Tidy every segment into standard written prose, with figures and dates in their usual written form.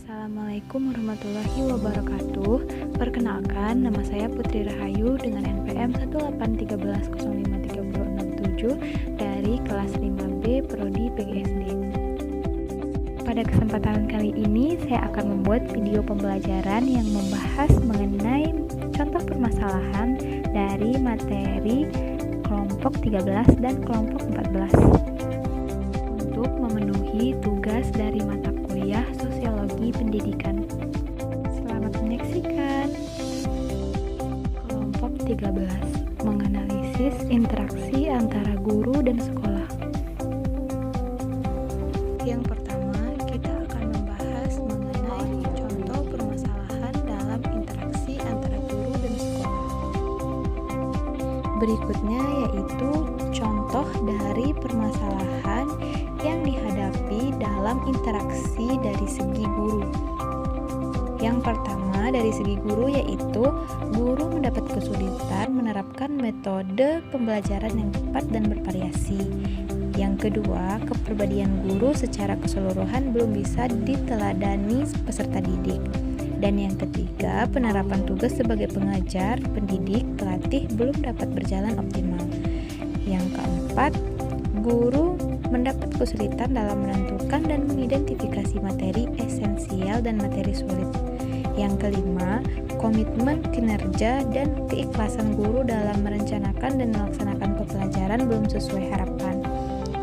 Assalamualaikum warahmatullahi wabarakatuh. Perkenalkan, nama saya Putri Rahayu dengan NPM 183105367 dari kelas 5B Prodi PGSD. Pada kesempatan kali ini, saya akan membuat video pembelajaran yang membahas mengenai contoh permasalahan dari materi kelompok 13 dan kelompok 14. Untuk memenuhi tugas dari mata kuliah Sosiologi Pendidikan. Selamat menyaksikan. Kelompok 13, menganalisis interaksi antara guru dan sekolah. Yang pertama, kita akan membahas mengenai contoh permasalahan dalam interaksi antara guru dan sekolah. Berikutnya yaitu contoh dari permasalahan yang dihadapi dalam interaksi dari segi guru. Yang pertama dari segi guru yaitu guru mendapat kesulitan menerapkan metode pembelajaran yang tepat dan bervariasi. Yang kedua, kepribadian guru secara keseluruhan belum bisa diteladani peserta didik. Dan yang ketiga, penerapan tugas sebagai pengajar, pendidik, pelatih belum dapat berjalan optimal. Yang keempat, guru mendapat kesulitan dalam menentukan dan mengidentifikasi materi esensial dan materi sulit. Yang kelima, komitmen kinerja dan keikhlasan guru dalam merencanakan dan melaksanakan pembelajaran belum sesuai harapan.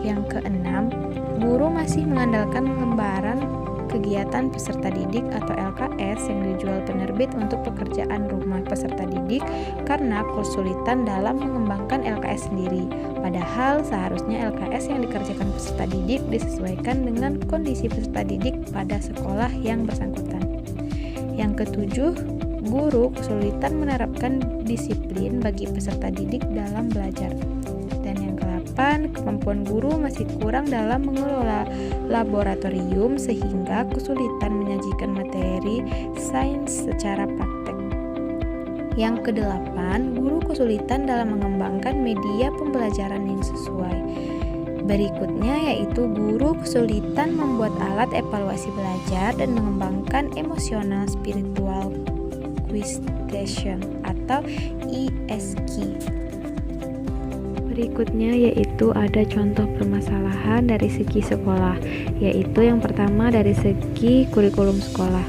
Yang keenam, guru masih mengandalkan lembaran kegiatan peserta didik atau LKS yang dijual penerbit untuk pekerjaan rumah peserta didik karena kesulitan dalam mengembangkan LKS sendiri. Padahal seharusnya LKS yang dikerjakan peserta didik disesuaikan dengan kondisi peserta didik pada sekolah yang bersangkutan. Yang ketujuh, guru kesulitan menerapkan disiplin bagi peserta didik dalam belajar. Dan yang ke-8, kemampuan guru masih kurang dalam mengelola laboratorium sehingga kesulitan menyajikan materi sains secara praktek. Yang ke-8, guru kesulitan dalam mengembangkan media pembelajaran yang sesuai. Berikutnya yaitu guru kesulitan membuat alat evaluasi belajar dan mengembangkan emosional spiritual question atau ESQ. Berikutnya yaitu ada contoh permasalahan dari segi sekolah, yaitu yang pertama dari segi kurikulum sekolah,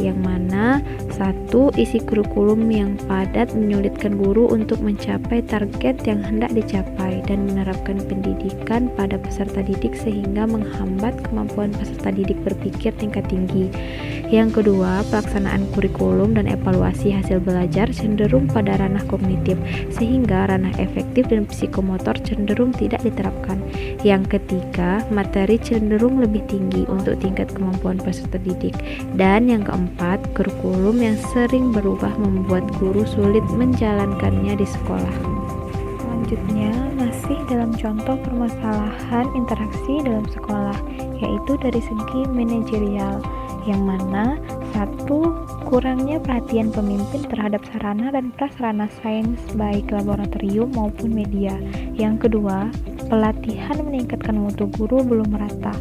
yang mana satu, isi kurikulum yang padat menyulitkan guru untuk mencapai target yang hendak dicapai dan menerapkan pendidikan pada peserta didik sehingga menghambat kemampuan peserta didik berpikir tingkat tinggi. Yang kedua, pelaksanaan kurikulum dan evaluasi hasil belajar cenderung pada ranah kognitif sehingga ranah efektif dan psikomotor cenderung tidak diterapkan. Yang ketiga, materi cenderung lebih tinggi untuk tingkat kemampuan peserta didik. Dan yang keempat, kurikulum yang sering berubah membuat guru sulit menjalankannya di sekolah. Selanjutnya, masih dalam contoh permasalahan interaksi dalam sekolah, yaitu dari segi manajerial, yang mana satu, kurangnya perhatian pemimpin terhadap sarana dan prasarana sains baik laboratorium maupun media. Yang kedua, pelatihan meningkatkan mutu guru belum merata.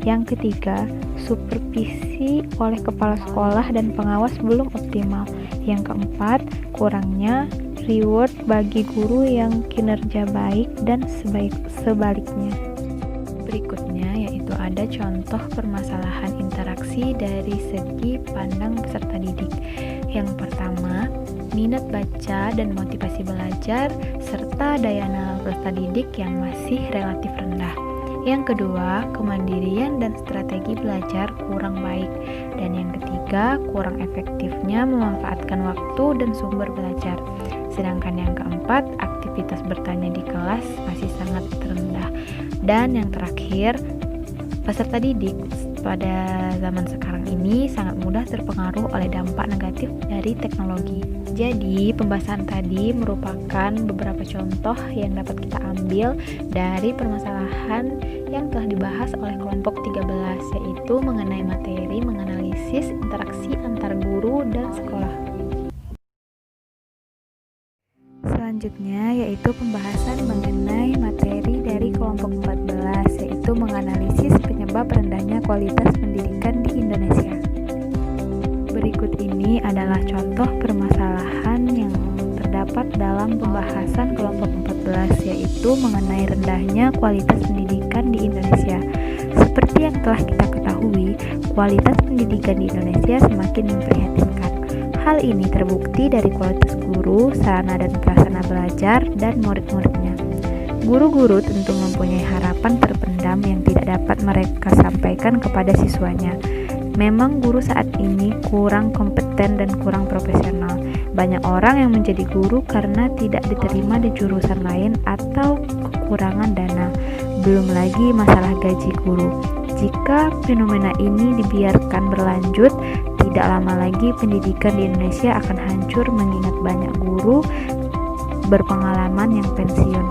Yang ketiga, supervisi oleh kepala sekolah dan pengawas belum optimal. Yang keempat, kurangnya reward bagi guru yang kinerja baik dan sebaliknya. Berikutnya yaitu ada contoh permasalahan interaksi dari segi pandang peserta didik. Yang pertama, minat baca dan motivasi belajar serta daya nalar peserta didik yang masih relatif rendah. Yang kedua, kemandirian dan strategi belajar kurang baik. Dan yang ketiga, kurang efektifnya memanfaatkan waktu dan sumber belajar. Sedangkan yang keempat, aktivitas bertanya di kelas masih sangat rendah. Dan yang terakhir, peserta didik pada zaman sekarang ini sangat mudah terpengaruh oleh dampak negatif dari teknologi. Jadi, pembahasan tadi merupakan beberapa contoh yang dapat kita ambil dari permasalahan yang telah dibahas oleh kelompok 13, yaitu mengenai materi menganalisis interaksi antar guru dan sekolah. Selanjutnya yaitu pembahasan mengenai materi dari kelompok 14, yaitu menganalisis penyebab rendahnya kualitas pendidikan di Indonesia. adalah contoh permasalahan yang terdapat dalam pembahasan kelompok 14, yaitu mengenai rendahnya kualitas pendidikan di Indonesia. Seperti yang telah kita ketahui, kualitas pendidikan di Indonesia semakin memprihatinkan. Hal ini terbukti dari kualitas guru, sarana dan prasarana belajar, dan murid-muridnya. Guru-guru tentu mempunyai harapan terpendam yang tidak dapat mereka sampaikan kepada siswanya. Memang guru saat ini kurang kompeten dan kurang profesional. Banyak orang yang menjadi guru karena tidak diterima di jurusan lain atau kekurangan dana. Belum lagi masalah gaji guru. Jika fenomena ini dibiarkan berlanjut, tidak lama lagi pendidikan di Indonesia akan hancur mengingat banyak guru berpengalaman yang pensiun.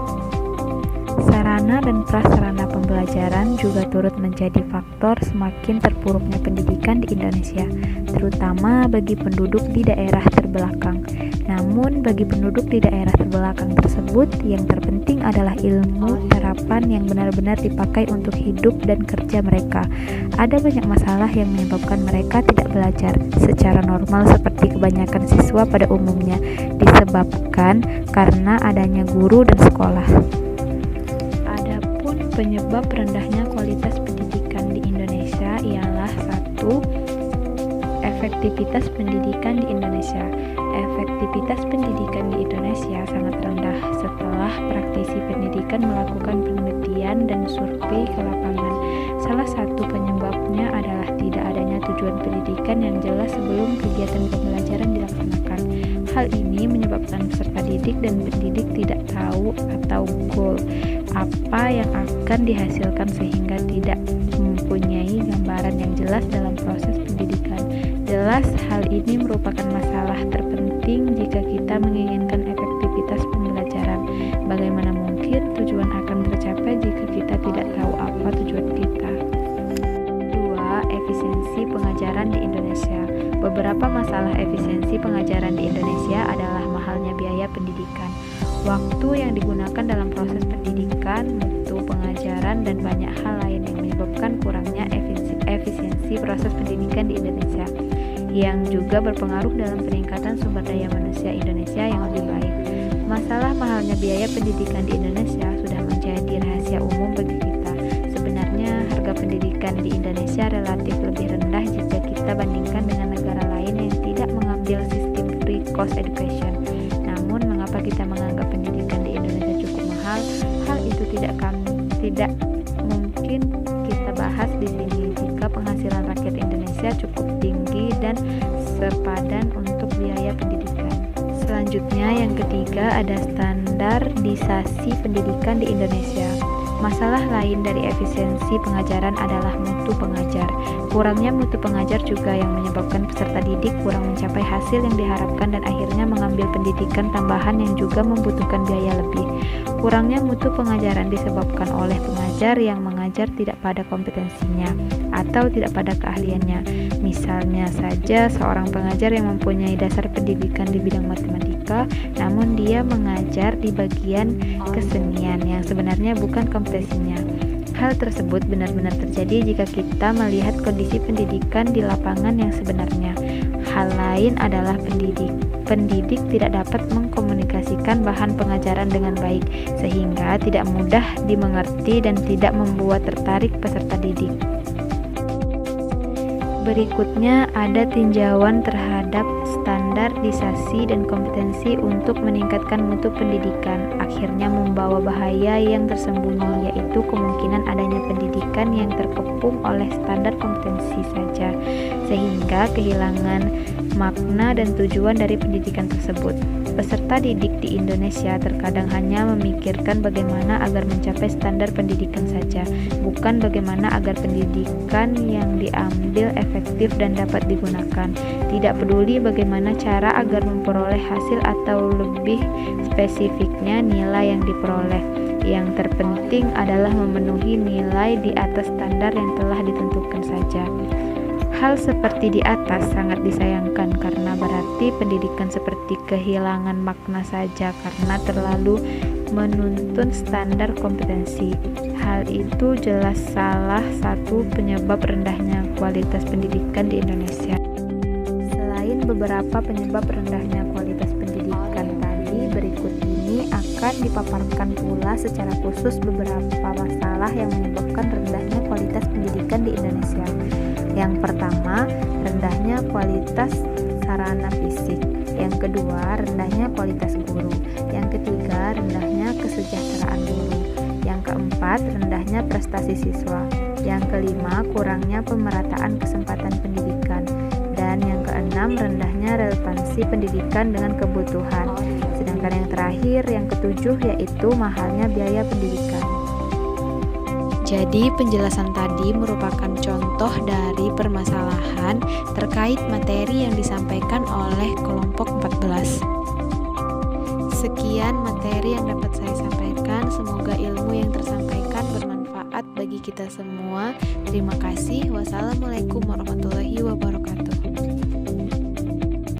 Sarana dan prasarana pembelajaran juga turut menjadi faktor semakin terpuruknya pendidikan di Indonesia, terutama bagi penduduk di daerah terbelakang. Namun, bagi penduduk di daerah terbelakang tersebut, yang terpenting adalah ilmu terapan yang benar-benar dipakai untuk hidup dan kerja mereka. Ada banyak masalah yang menyebabkan mereka tidak belajar secara normal seperti kebanyakan siswa pada umumnya, disebabkan karena adanya guru dan sekolah. Penyebab rendahnya kualitas pendidikan di Indonesia ialah 1. Efektivitas pendidikan di Indonesia. Efektivitas pendidikan di Indonesia sangat rendah setelah praktisi pendidikan melakukan penelitian dan survei ke lapangan. Salah satu penyebabnya adalah tidak adanya tujuan pendidikan yang jelas sebelum kegiatan pembelajaran dilaksanakan. Hal ini menyebabkan peserta didik dan pendidik tidak tahu atau goal apa yang akan dihasilkan sehingga tidak mempunyai gambaran yang jelas dalam proses pendidikan. Jelas hal ini merupakan masalah terpenting jika kita menginginkan efektivitas pembelajaran. Bagaimana mungkin tujuan akan tercapai jika kita tidak tahu apa tujuan kita? 2. Efisiensi pengajaran di Indonesia. Beberapa masalah efisiensi pengajaran di Indonesia adalah mahalnya biaya pendidikan, waktu yang digunakan dalam proses pendidikan, mutu pengajaran, dan banyak hal lain yang menyebabkan kurangnya efisiensi proses pendidikan di Indonesia, yang juga berpengaruh dalam peningkatan sumber daya manusia Indonesia yang lebih baik. Masalah mahalnya biaya pendidikan di Indonesia sudah menjadi rahasia umum bagi kita. Sebenarnya harga pendidikan di Indonesia relatif lebih rendah jika kita bandingkan dengan negara lain yang tidak mengambil sistem free cost education. Namun, mengapa kita menganggap pendidikan di Indonesia cukup mahal? Hal itu tidak mungkin kita bahas di sini jika penghasilan rakyat Indonesia cukup tinggi dan sepadan untuk biaya pendidikan. Selanjutnya, yang ketiga ada standarisasi pendidikan di Indonesia. Masalah lain dari efisiensi pengajaran adalah mutu pengajar. Kurangnya mutu pengajar juga yang menyebabkan peserta didik kurang mencapai hasil yang diharapkan dan akhirnya mengambil pendidikan tambahan yang juga membutuhkan biaya lebih. Kurangnya mutu pengajaran disebabkan oleh pengajar yang mengajar tidak pada kompetensinya atau tidak pada keahliannya. Misalnya saja seorang pengajar yang mempunyai dasar pendidikan di bidang matematika, namun dia mengajar di bagian kesenian yang sebenarnya bukan kompetensinya. Hal tersebut benar-benar terjadi jika kita melihat kondisi pendidikan di lapangan yang sebenarnya. Hal lain adalah pendidik tidak dapat mengkomunikasikan bahan pengajaran dengan baik, sehingga tidak mudah dimengerti dan tidak membuat tertarik peserta didik. Berikutnya ada tinjauan terhadap standarisasi dan kompetensi untuk meningkatkan mutu pendidikan, akhirnya membawa bahaya yang tersembunyi, yaitu kemungkinan adanya pendidikan yang terkepung oleh standar kompetensi saja, sehingga kehilangan makna dan tujuan dari pendidikan tersebut. Peserta didik di Indonesia terkadang hanya memikirkan bagaimana agar mencapai standar pendidikan saja, bukan bagaimana agar pendidikan yang diambil efektif dan dapat digunakan. Tidak peduli bagaimana cara agar memperoleh hasil atau lebih spesifiknya nilai yang diperoleh. Yang terpenting adalah memenuhi nilai di atas standar yang telah ditentukan saja. Hal seperti di atas sangat disayangkan karena berarti pendidikan seperti kehilangan makna saja karena terlalu menuntun standar kompetensi. Hal itu jelas salah satu penyebab rendahnya kualitas pendidikan di Indonesia. Selain beberapa penyebab rendahnya kualitas pendidikan tadi, berikut ini akan dipaparkan pula secara khusus beberapa masalah yang menyebabkan rendahnya kualitas pendidikan di Indonesia. Yang pertama, rendahnya kualitas sarana fisik. Yang kedua, rendahnya kualitas guru. Yang ketiga, rendahnya kesejahteraan guru. Yang keempat, rendahnya prestasi siswa. Yang kelima, kurangnya pemerataan kesempatan pendidikan. Dan yang keenam, rendahnya relevansi pendidikan dengan kebutuhan. Sedangkan yang terakhir, yang ketujuh, yaitu mahalnya biaya pendidikan. Jadi penjelasan tadi merupakan contoh dari permasalahan terkait materi yang disampaikan oleh kelompok 14. Sekian materi yang dapat saya sampaikan, semoga ilmu yang tersampaikan bermanfaat bagi kita semua. Terima kasih. Wassalamualaikum warahmatullahi wabarakatuh.